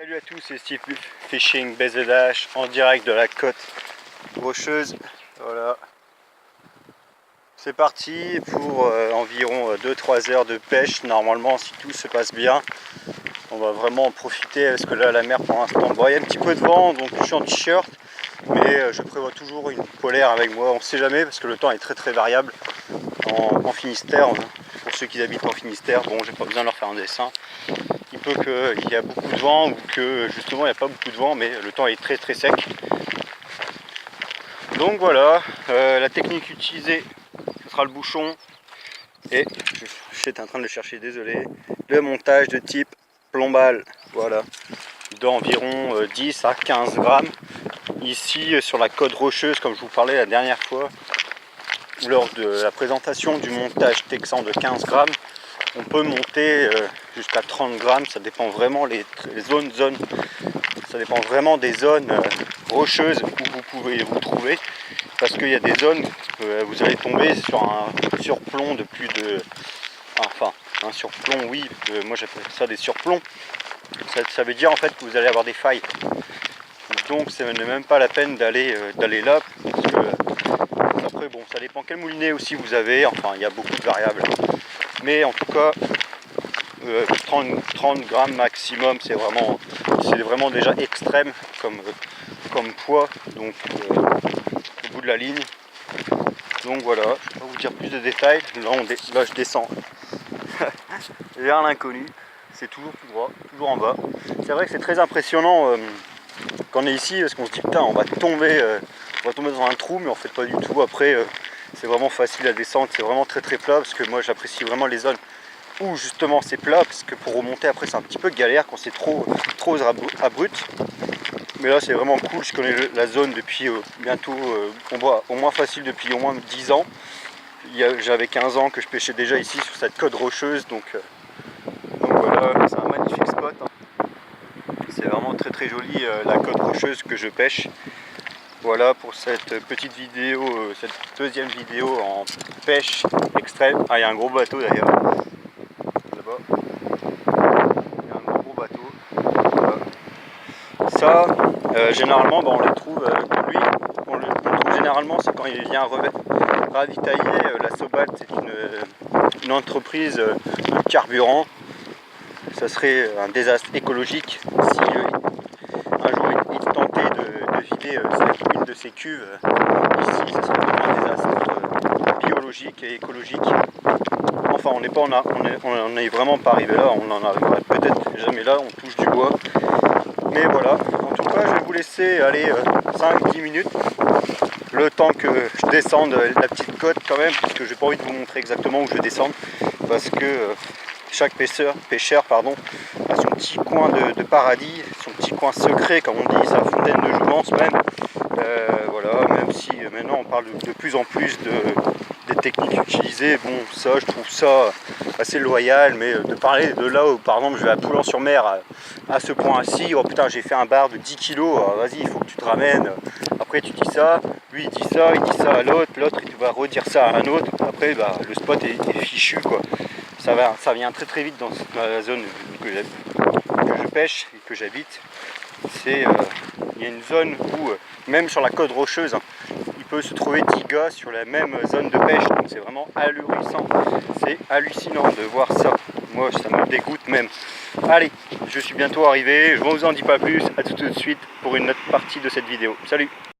Salut à tous, c'est Steve Fishing BZH en direct de la côte rocheuse. Voilà, c'est parti pour environ 2-3 heures de pêche. Normalement, si tout se passe bien, on va vraiment en profiter parce que là la mer pour l'instant, bon, il y a un petit peu de vent, donc je suis en t-shirt, mais je prévois toujours une polaire avec moi. On ne sait jamais parce que le temps est très variable en Finistère. Pour ceux qui habitent en Finistère, bon, j'ai pas besoin de leur faire un dessin. Il peut qu'il y a beaucoup de vent ou que justement il n'y a pas beaucoup de vent, mais le temps est très sec. Donc voilà, la technique utilisée, ce sera le bouchon et j'étais en train de le chercher, désolé, le montage de type plombal, voilà, d'environ 10 à 15 grammes. Ici sur la côte rocheuse, comme je vous parlais la dernière fois, lors de la présentation du montage texan de 15 grammes, on peut monter jusqu'à 30 grammes, ça dépend vraiment les zones, ça dépend vraiment des zones rocheuses où vous pouvez vous trouver, parce qu'il y a des zones, vous allez tomber sur un surplomb de plus de, enfin un surplomb, oui, moi j'appelle ça des surplombs, ça veut dire en fait que vous allez avoir des failles, donc ce n'est même pas la peine d'aller là, parce que après bon, ça dépend quel moulinet aussi vous avez, enfin il y a beaucoup de variables. Mais en tout cas, 30 grammes maximum, c'est vraiment déjà extrême comme poids, donc au bout de la ligne. Donc voilà, je ne vais pas vous dire plus de détails. Là je descends vers l'inconnu, c'est toujours tout droit, toujours en bas. C'est vrai que c'est très impressionnant quand on est ici, parce qu'on se dit putain, on va tomber dans un trou, mais en fait pas du tout. Après, c'est vraiment facile à descendre, c'est vraiment très plat, parce que moi j'apprécie vraiment les zones où justement c'est plat, parce que pour remonter après c'est un petit peu galère quand c'est trop abrupt. Mais là c'est vraiment cool, je connais la zone depuis bientôt, au moins facile depuis au moins 10 ans. J'avais 15 ans que je pêchais déjà ici sur cette côte rocheuse, donc voilà, c'est un magnifique spot, hein. C'est vraiment très joli la côte rocheuse que je pêche. Voilà pour cette petite vidéo, cette deuxième vidéo en pêche extrême. Ah, il y a un gros bateau d'ailleurs, là-bas. Il y a un gros bateau. Voilà. Ça, généralement, on les trouve, lui, on le trouve généralement, c'est quand il vient ravitailler. La Sobalt, c'est une entreprise de carburant. Ça serait un désastre écologique si un jour il tentait de vider une de ses cuves ici. C'est un désastre biologique et écologique. Enfin, on n'est vraiment pas arrivé là, on n'en arriverait peut-être jamais là, on touche du bois. Mais voilà, en tout cas je vais vous laisser aller 5-10 minutes, le temps que je descende la petite côte quand même, parce que j'ai pas envie de vous montrer exactement où je vais descendre, parce que chaque pêcheur a son petit coin de paradis, son petit coin secret comme on dit, sa fontaine de jouvence même. Voilà, même si maintenant on parle de plus en plus des techniques utilisées, bon ça je trouve ça assez loyal, mais de parler de là où par exemple je vais à Poulan-sur-Mer à ce point-ci, oh putain j'ai fait un bar de 10 kg, vas-y il faut que tu te ramènes, après tu dis ça, lui il dit ça à l'autre il va redire ça à un autre, après bah, le spot est fichu quoi. Ça vient très vite dans la zone que je pêche et que j'habite. Il y a une zone où, même sur la côte rocheuse, hein, il peut se trouver 10 gars sur la même zone de pêche. Donc c'est vraiment ahurissant. C'est hallucinant de voir ça. Moi, ça me dégoûte même. Allez, je suis bientôt arrivé. Je ne vous en dis pas plus. À tout de suite pour une autre partie de cette vidéo. Salut!